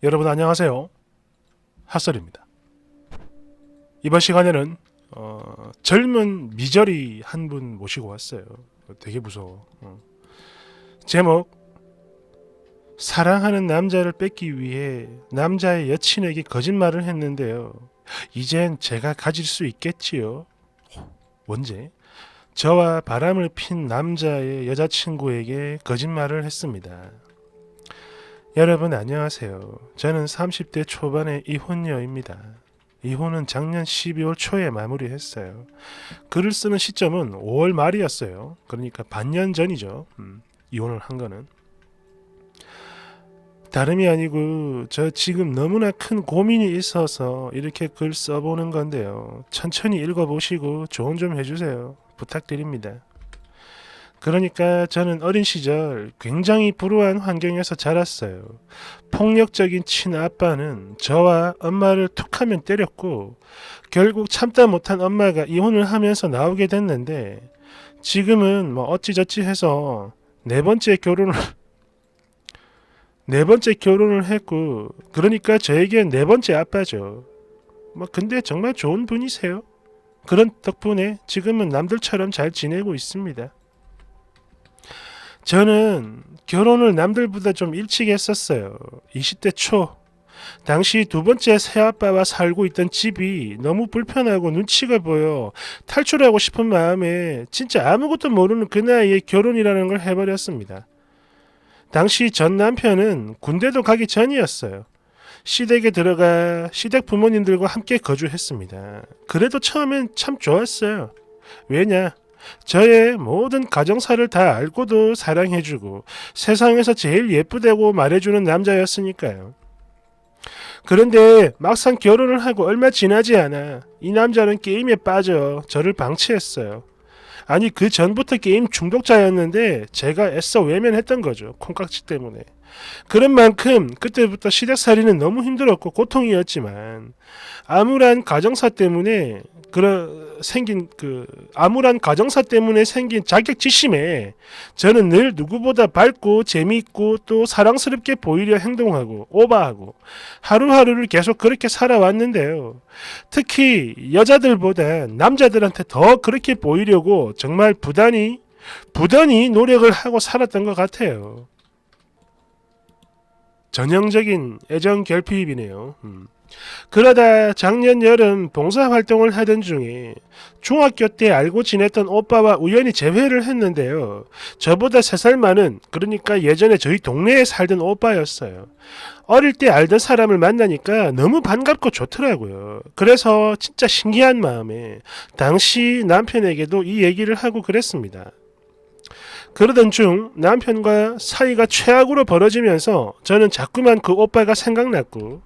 여러분 안녕하세요. 핫설입니다. 이번 시간에는 젊은 미저리 한 분 모시고 왔어요. 되게 무서워. 제목 사랑하는 남자를 뺏기 위해 남자의 여친에게 거짓말을 했는데요. 이젠 제가 가질 수 있겠지요. 언제? 저와 바람을 핀 남자의 여자친구에게 거짓말을 했습니다. 여러분 안녕하세요. 저는 30대 초반의 이혼녀입니다. 이혼은 작년 12월 초에 마무리했어요. 글을 쓰는 시점은 5월 말이었어요. 그러니까 반년 전이죠. 이혼을 한 거는. 다름이 아니고 저 지금 너무나 큰 고민이 있어서 이렇게 글 써보는 건데요. 천천히 읽어보시고 조언 좀 해주세요. 부탁드립니다. 그러니까 저는 어린 시절 굉장히 불우한 환경에서 자랐어요. 폭력적인 친아빠는 저와 엄마를 툭하면 때렸고 결국 참다 못한 엄마가 이혼을 하면서 나오게 됐는데 지금은 뭐 어찌저찌 해서 네 번째 결혼을 했고 그러니까 저에겐 네 번째 아빠죠. 뭐 근데 정말 좋은 분이세요. 그런 덕분에 지금은 남들처럼 잘 지내고 있습니다. 저는 결혼을 남들보다 좀 일찍 했었어요. 20대 초. 당시 두 번째 새아빠와 살고 있던 집이 너무 불편하고 눈치가 보여 탈출하고 싶은 마음에 진짜 아무것도 모르는 그 나이에 결혼이라는 걸 해버렸습니다. 당시 전 남편은 군대도 가기 전이었어요. 시댁에 들어가 시댁 부모님들과 함께 거주했습니다. 그래도 처음엔 참 좋았어요. 왜냐? 저의 모든 가정사를 다 알고도 사랑해주고 세상에서 제일 예쁘다고 말해주는 남자였으니까요. 그런데 막상 결혼을 하고 얼마 지나지 않아 이 남자는 게임에 빠져 저를 방치했어요. 아니 그 전부터 게임 중독자였는데 제가 애써 외면했던 거죠. 콩깍지 때문에. 그런 만큼 그때부터 시댁살이는 너무 힘들었고 고통이었지만 암울한 가정사 때문에 암울한 가정사 때문에 생긴 자격지심에 저는 늘 누구보다 밝고 재미있고 또 사랑스럽게 보이려 행동하고 오바하고 하루하루를 계속 그렇게 살아왔는데요. 특히 여자들보다 남자들한테 더 그렇게 보이려고 정말 부단히 노력을 하고 살았던 것 같아요. 전형적인 애정 결핍이네요. 그러다 작년 여름 봉사활동을 하던 중에 중학교 때 알고 지냈던 오빠와 우연히 재회를 했는데요. 저보다 3살 많은, 그러니까 예전에 저희 동네에 살던 오빠였어요. 어릴 때 알던 사람을 만나니까 너무 반갑고 좋더라고요. 그래서 진짜 신기한 마음에 당시 남편에게도 이 얘기를 하고 그랬습니다. 그러던 중 남편과 사이가 최악으로 벌어지면서 저는 자꾸만 그 오빠가 생각났고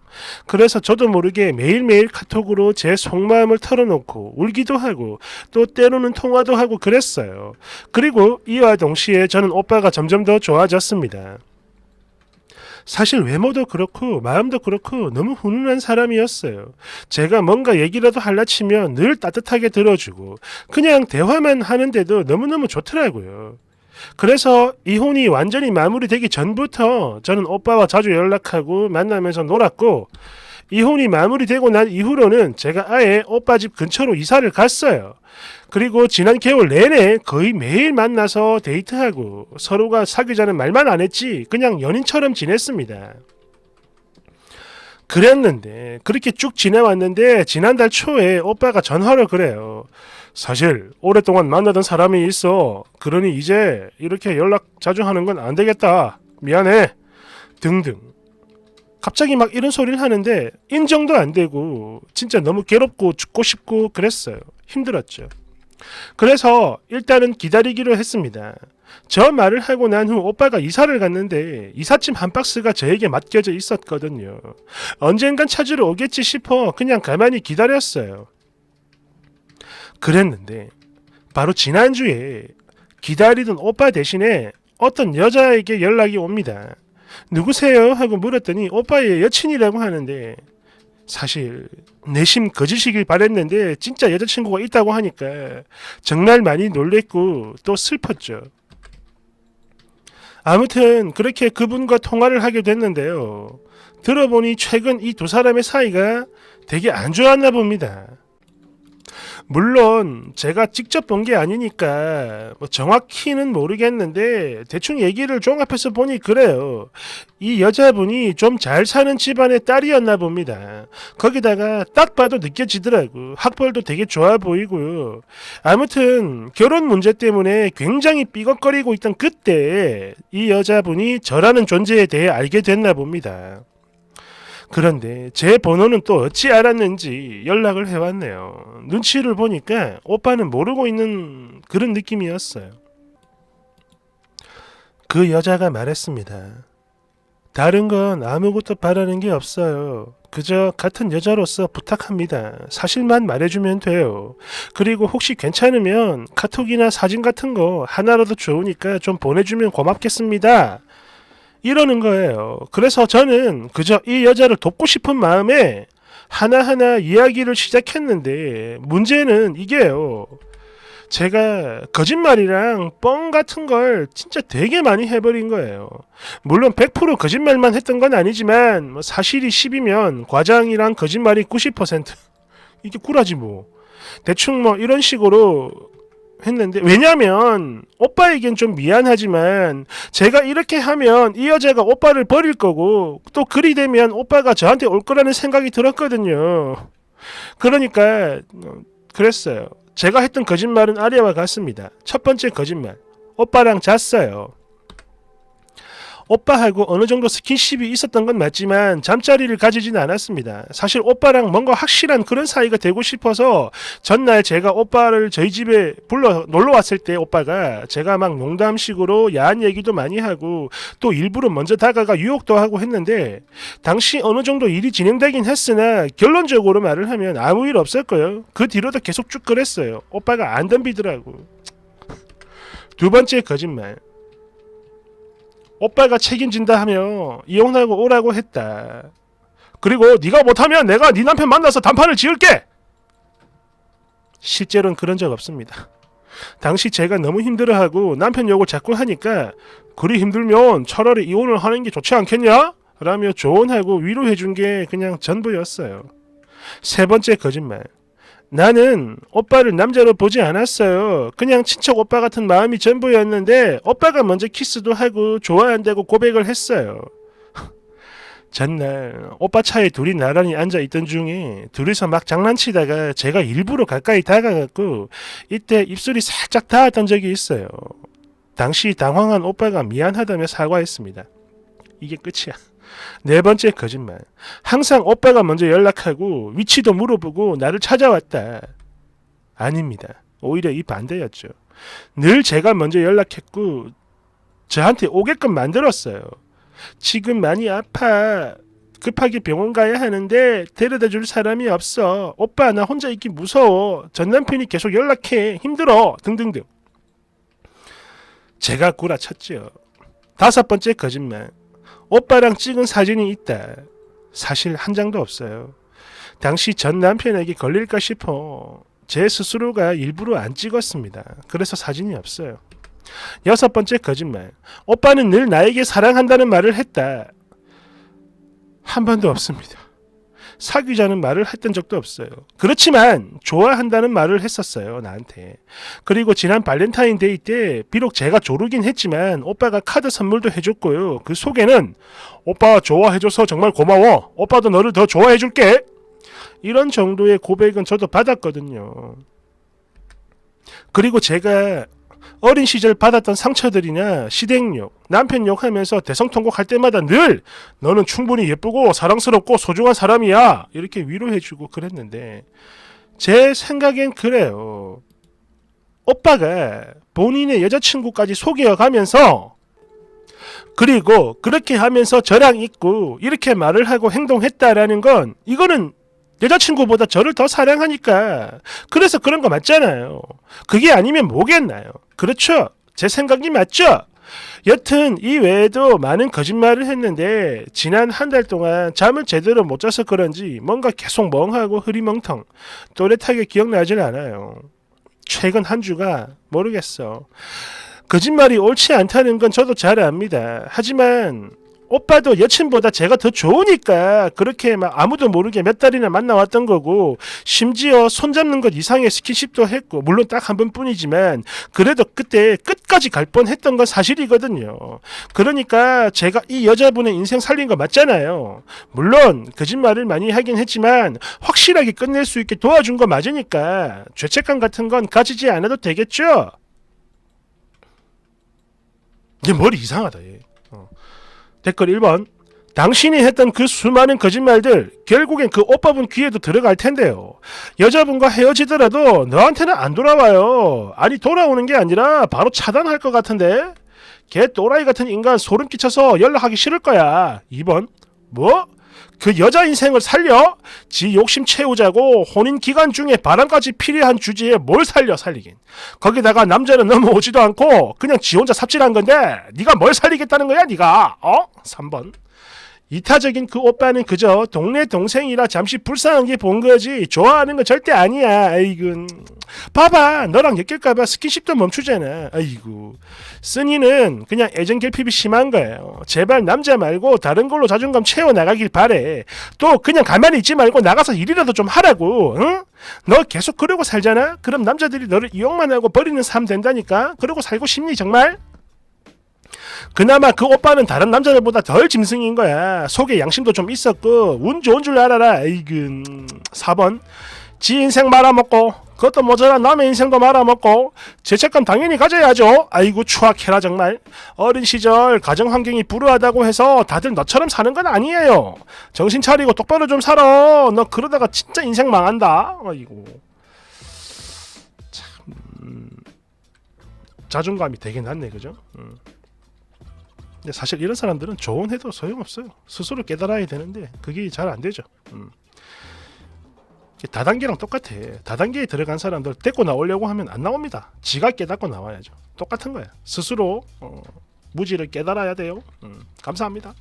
그래서 저도 모르게 매일매일 카톡으로 제 속마음을 털어놓고 울기도 하고 또 때로는 통화도 하고 그랬어요. 그리고 이와 동시에 저는 오빠가 점점 더 좋아졌습니다. 사실 외모도 그렇고 마음도 그렇고 너무 훈훈한 사람이었어요. 제가 뭔가 얘기라도 할라 치면 늘 따뜻하게 들어주고 그냥 대화만 하는데도 너무너무 좋더라고요. 그래서 이혼이 완전히 마무리되기 전부터 저는 오빠와 자주 연락하고 만나면서 놀았고 이혼이 마무리되고 난 이후로는 제가 아예 오빠 집 근처로 이사를 갔어요. 그리고 지난 개월 내내 거의 매일 만나서 데이트하고 서로가 사귀자는 말만 안 했지 그냥 연인처럼 지냈습니다. 그랬는데 그렇게 쭉 지내왔는데 지난달 초에 오빠가 전화를 그래요. 사실 오랫동안 만나던 사람이 있어. 그러니 이제 이렇게 연락 자주 하는 건 안 되겠다. 미안해. 등등. 갑자기 막 이런 소리를 하는데 인정도 안 되고 진짜 너무 괴롭고 죽고 싶고 그랬어요. 힘들었죠. 그래서 일단은 기다리기로 했습니다. 저 말을 하고 난 후 오빠가 이사를 갔는데 이삿짐 한 박스가 저에게 맡겨져 있었거든요. 언젠간 찾으러 오겠지 싶어 그냥 가만히 기다렸어요. 그랬는데 바로 지난주에 기다리던 오빠 대신에 어떤 여자에게 연락이 옵니다. 누구세요? 하고 물었더니 오빠의 여친이라고 하는데 사실 내심 거짓이길 바랬는데 진짜 여자친구가 있다고 하니까 정말 많이 놀랬고 또 슬펐죠. 아무튼 그렇게 그분과 통화를 하게 됐는데요. 들어보니 최근 이 두 사람의 사이가 되게 안 좋았나 봅니다. 물론 제가 직접 본 게 아니니까 뭐 정확히는 모르겠는데 대충 얘기를 종합해서 보니 그래요. 이 여자분이 좀 잘 사는 집안의 딸이었나 봅니다. 거기다가 딱 봐도 느껴지더라고. 학벌도 되게 좋아 보이고요. 아무튼 결혼 문제 때문에 굉장히 삐걱거리고 있던 그때 이 여자분이 저라는 존재에 대해 알게 됐나 봅니다. 그런데 제 번호는 또 어찌 알았는지 연락을 해왔네요. 눈치를 보니까 오빠는 모르고 있는 그런 느낌이었어요. 그 여자가 말했습니다. 다른 건 아무것도 바라는 게 없어요. 그저 같은 여자로서 부탁합니다. 사실만 말해주면 돼요. 그리고 혹시 괜찮으면 카톡이나 사진 같은 거 하나라도 좋으니까 좀 보내주면 고맙겠습니다. 이러는 거예요. 그래서 저는 그저 이 여자를 돕고 싶은 마음에 하나하나 이야기를 시작했는데 문제는 이게요. 제가 거짓말이랑 뻥 같은 걸 진짜 되게 많이 해버린 거예요. 물론 100% 거짓말만 했던 건 아니지만 뭐 사실이 10이면 과장이랑 거짓말이 90%. 이게 꿀하지 뭐. 대충 뭐 이런 식으로 했는데 왜냐면 오빠에겐 좀 미안하지만 제가 이렇게 하면 이 여자가 오빠를 버릴 거고 또 그리 되면 오빠가 저한테 올 거라는 생각이 들었거든요. 그러니까 그랬어요. 제가 했던 거짓말은 아래와 같습니다. 첫 번째 거짓말. 오빠랑 잤어요. 오빠하고 어느 정도 스킨십이 있었던 건 맞지만 잠자리를 가지진 않았습니다. 사실 오빠랑 뭔가 확실한 그런 사이가 되고 싶어서 전날 제가 오빠를 저희 집에 불러 놀러 왔을 때 오빠가 제가 막 농담식으로 야한 얘기도 많이 하고 또 일부러 먼저 다가가 유혹도 하고 했는데 당시 어느 정도 일이 진행되긴 했으나 결론적으로 말을 하면 아무 일 없었고요. 그 뒤로도 계속 쭉 그랬어요. 오빠가 안 덤비더라고. 두 번째 거짓말. 오빠가 책임진다 하며 이혼하고 오라고 했다. 그리고 네가 못하면 내가 네 남편 만나서 단판을 지을게. 실제로는 그런 적 없습니다. 당시 제가 너무 힘들어하고 남편 욕을 자꾸 하니까 그리 힘들면 차라리 이혼을 하는 게 좋지 않겠냐? 라며 조언하고 위로해준 게 그냥 전부였어요. 세 번째 거짓말. 나는 오빠를 남자로 보지 않았어요. 그냥 친척 오빠 같은 마음이 전부였는데 오빠가 먼저 키스도 하고 좋아한다고 고백을 했어요. 전날 오빠 차에 둘이 나란히 앉아있던 중에 둘이서 막 장난치다가 제가 일부러 가까이 다가갔고 이때 입술이 살짝 닿았던 적이 있어요. 당시 당황한 오빠가 미안하다며 사과했습니다. 이게 끝이야. 네 번째 거짓말. 항상 오빠가 먼저 연락하고 위치도 물어보고 나를 찾아왔다. 아닙니다. 오히려 이 반대였죠. 늘 제가 먼저 연락했고 저한테 오게끔 만들었어요. 지금 많이 아파. 급하게 병원 가야 하는데 데려다 줄 사람이 없어. 오빠 나 혼자 있기 무서워. 전 남편이 계속 연락해. 힘들어. 등등등. 제가 구라쳤죠. 다섯 번째 거짓말. 오빠랑 찍은 사진이 있다. 사실 한 장도 없어요. 당시 전 남편에게 걸릴까 싶어 제 스스로가 일부러 안 찍었습니다. 그래서 사진이 없어요. 여섯 번째 거짓말. 오빠는 늘 나에게 사랑한다는 말을 했다. 한 번도 없습니다. 사귀자는 말을 했던 적도 없어요. 그렇지만 좋아한다는 말을 했었어요. 나한테. 그리고 지난 발렌타인데이 때 비록 제가 조르긴 했지만 오빠가 카드 선물도 해줬고요. 그 속에는 오빠 좋아해줘서 정말 고마워. 오빠도 너를 더 좋아해줄게. 이런 정도의 고백은 저도 받았거든요. 그리고 제가 어린 시절 받았던 상처들이나 시댁욕, 남편욕 하면서 대성통곡할 때마다 늘 너는 충분히 예쁘고 사랑스럽고 소중한 사람이야 이렇게 위로해주고 그랬는데 제 생각엔 그래요. 오빠가 본인의 여자친구까지 속여가면서 그리고 그렇게 하면서 저랑 있고 이렇게 말을 하고 행동했다라는 건 이거는 여자친구보다 저를 더 사랑하니까 그래서 그런 거 맞잖아요. 그게 아니면 뭐겠나요? 그렇죠. 제 생각이 맞죠? 여튼 이 외에도 많은 거짓말을 했는데 지난 한 달 동안 잠을 제대로 못 자서 그런지 뭔가 계속 멍하고 흐리멍텅 또렷하게 기억나질 않아요. 최근 한 주가 모르겠어. 거짓말이 옳지 않다는 건 저도 잘 압니다. 하지만 오빠도 여친보다 제가 더 좋으니까 그렇게 막 아무도 모르게 몇 달이나 만나왔던 거고, 심지어 손잡는 것 이상의 스킨십도 했고, 물론 딱 한 번뿐이지만 그래도 그때 끝까지 갈 뻔했던 건 사실이거든요. 그러니까 제가 이 여자분의 인생 살린 거 맞잖아요. 물론 거짓말을 많이 하긴 했지만 확실하게 끝낼 수 있게 도와준 거 맞으니까 죄책감 같은 건 가지지 않아도 되겠죠? 얘 머리 이상하다 얘. 댓글 1번. 당신이 했던 그 수많은 거짓말들 결국엔 그 오빠분 귀에도 들어갈 텐데요. 여자분과 헤어지더라도 너한테는 안 돌아와요. 아니 돌아오는 게 아니라 바로 차단할 것 같은데. 걔 또라이 같은 인간 소름 끼쳐서 연락하기 싫을 거야. 2번. 뭐? 그 여자 인생을 살려? 지 욕심 채우자고 혼인 기간 중에 바람까지 필요한 주제에 뭘 살리긴. 거기다가 남자는 넘어오지도 않고 그냥 지 혼자 삽질한 건데 네가 뭘 살리겠다는 거야 네가? 3번. 이타적인 그 오빠는 그저 동네 동생이라 잠시 불쌍한 게 본 거지 좋아하는 거 절대 아니야. 아이고. 봐봐 너랑 엮일까봐 스킨십도 멈추잖아. 아이고. 쓰니는 그냥 애정 결핍이 심한 거예요. 제발 남자 말고 다른 걸로 자존감 채워나가길 바래. 또 그냥 가만히 있지 말고 나가서 일이라도 좀 하라고. 응? 너 계속 그러고 살잖아? 그럼 남자들이 너를 이용만 하고 버리는 삶 된다니까. 그러고 살고 싶니 정말? 그나마 그 오빠는 다른 남자들보다 덜 짐승인 거야. 속에 양심도 좀 있었고 운 좋은 줄 알아라. 아이고. 4번. 지 인생 말아먹고 그것도 모자라 남의 인생도 말아먹고 죄책감 당연히 가져야죠. 아이고 추악해라 정말. 어린 시절 가정환경이 불우하다고 해서 다들 너처럼 사는 건 아니에요. 정신 차리고 똑바로 좀 살아. 너 그러다가 진짜 인생 망한다. 아이고. 참 자존감이 되게 낮네 그죠? 근데 사실 이런 사람들은 조언해도 소용없어요. 스스로 깨달아야 되는데 그게 잘 안 되죠. 다단계랑 똑같아. 다단계에 들어간 사람들 데리고 나오려고 하면 안 나옵니다. 지가 깨닫고 나와야죠. 똑같은 거야. 스스로 무지를 깨달아야 돼요. 감사합니다.